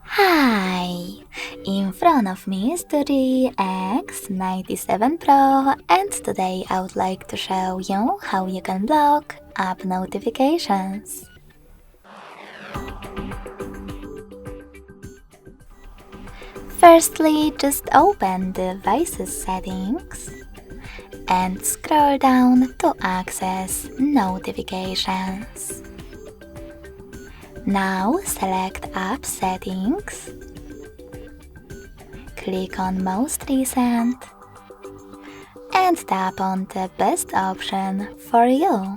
Hi! In front of me is the DOOGEE X97 Pro, and today I would like to show you how you can block app notifications. Firstly, just open Devices settings and scroll down to access notifications. Now select App Settings, click on Most Recent, and tap on the best option for you,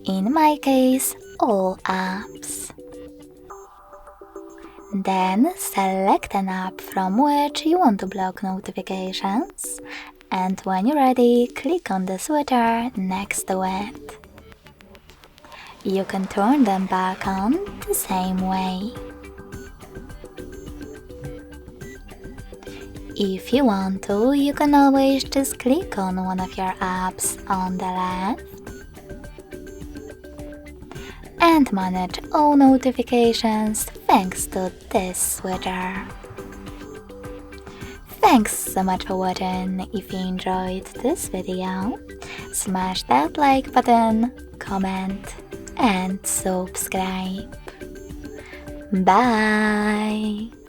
in my case, All Apps. Then select an app from which you want to block notifications, and when you're ready, click on the switcher next to it. You can turn them back on the same way. If you want to, you can always just click on one of your apps on the left and manage all notifications thanks to this switcher. Thanks so much for watching. If you enjoyed this video, smash that like button, comment, and subscribe. Bye!